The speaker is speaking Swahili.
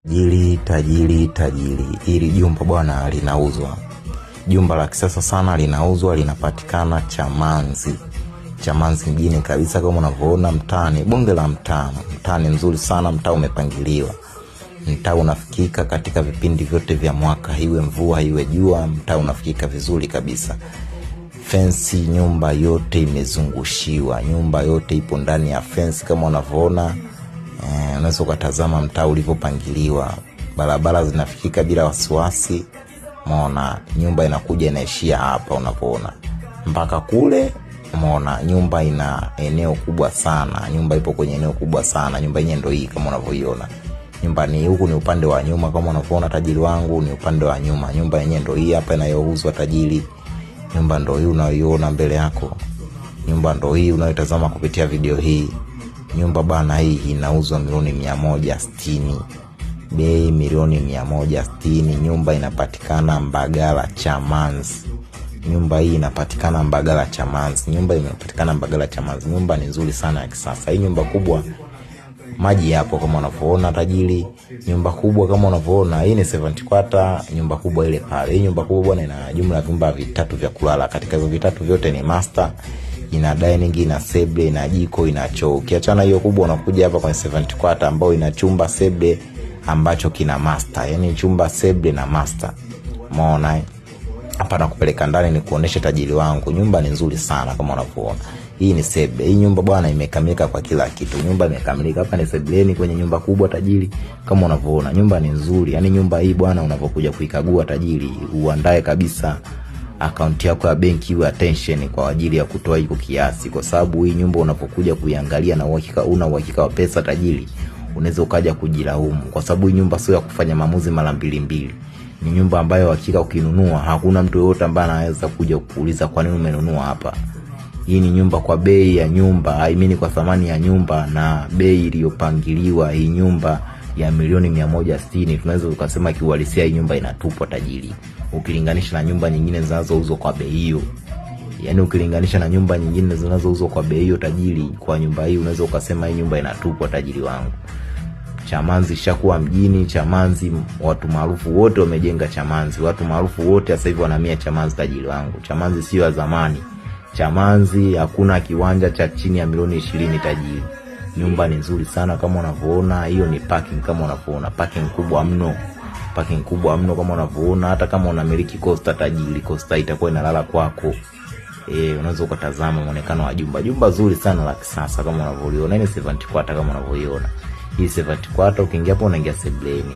Tajiri. Hili jumba bwana linauzwa. Jumba la kisasa sana linauzwa, linapatikana Chamanzi mjini kabisa kama unavyoona mtaani. Bonge la mtaani nzuri sana, mtaa umepangiliwa. Mtaa unafikika katika vipindi vyote vya mwaka, iwe mvua iwe jua, mtaa unafikika vizuri kabisa. Fence nyumba yote imezungushiwa. Nyumba yote ipo ndani ya fence kama unavyoona. Unaweza ukatazama mtaa ulivyopangiliwa. Barabara zinafikika bila wasiwasi. Umeona nyumba inakuja inaishia hapa unapoona. Mpaka kule umeona nyumba ina eneo kubwa sana. Nyumba ipo kwenye eneo kubwa sana. Nyumba yenyewe ndio hii kama unavyoiona. Nyumba ni huku, ni upande wa nyuma kama unavyoona tajiri wangu, ni upande wa nyuma. Nyumba yenyewe ndio hii hapa inayouzwa tajiri. Nyumba ndio hii unayoiona mbele yako. Nyumba ndio hii unayotazama kupitia video hii. Nyumba bana hii inauzwa milioni 160. Bei milioni 160. Nyumba inapatikana Mbagala Chamanzi. Nyumba hii inapatikana Mbagala Chamanzi. Nyumba ni nzuri sana ya kisasa. Hii nyumba kubwa, maji yapo kama unavyoona tajiri. Nyumba kubwa kama unavyoona, hii ni 70 kwata. Nyumba kubwa ile pale. Hii nyumba kubwa bwana ina jumla ya vyumba 3 vya kulala. Katika hizo 3 vyote ni master. Ina dining, ina seble, ina jiko, ina choo. Ukiachana hiyo kubwa unakuja hapa kwenye 70 kwata ambao ina chumba seble ambacho kina master. Yaani chumba seble na master. Umeona? Hapa nakupeleka ndani ni kuonesha tajiri wangu. Nyumba ni nzuri sana kama unavyoona. Hii ni seble. Hii nyumba bwana imekamilika kwa kila kitu. Nyumba imekamilika. Hapa ni sebleni kwenye nyumba kubwa tajiri kama unavyoona. Nyumba ni nzuri. Yaani nyumba hii bwana unapokuja kuikagua tajiri, uandae kabisa akaunti yako ya benki iwe attention kwa ajili ya kutoa hiyo kiasi, kwa sababu hii nyumba unapokuja kuiangalia na uhakika wa pesa tajiri, unaweza ukaja kujilaumu, kwa sababu hii nyumba sio ya kufanya maamuzi mara mbili. Ni nyumba ambayo hakika ukinunua hakuna mtu yote ambaye anaweza kuja kukuuliza kwa nini umenunua hapa. Hii ni nyumba kwa bei ya nyumba, kwa thamani ya nyumba na bei iliyopangiliwa. Hii nyumba ya milioni 160 tunaweza ukasema kiuhalisia hii nyumba inatupwa tajiri, ukilinganisha na nyumba nyingine zinazouzwa kwa bei hiyo. Yaani ukilinganisha na nyumba nyingine zinazouzwa kwa bei hiyo tajiri, kwa nyumba hii unaweza ukasema hii nyumba inatupwa tajiri wangu. Chamanzi shakuwa mjini. Chamanzi watu maarufu wote wamejenga Chamanzi. Watu maarufu wote sasa hivi wanahamia Chamanzi tajiri wangu. Chamanzi sio ya zamani. Chamanzi hakuna kiwanja cha chini ya milioni 20 tajiri. Nyumba ni nzuri sana kama unavyoona. Hiyo ni parking kama unavyoona. Parking kubwa mno kama unavyoona. Hata kama unamiliki Coaster tajiri, Coaster itakuwa inalala kwako. Unaweza ukatazama muonekano wa jumba zuri sana la kisasa kama unavyoona. Ni 70 kwata kama unavyoiona. Hii 70 kwata ukiingia hapo unaingia sebleni.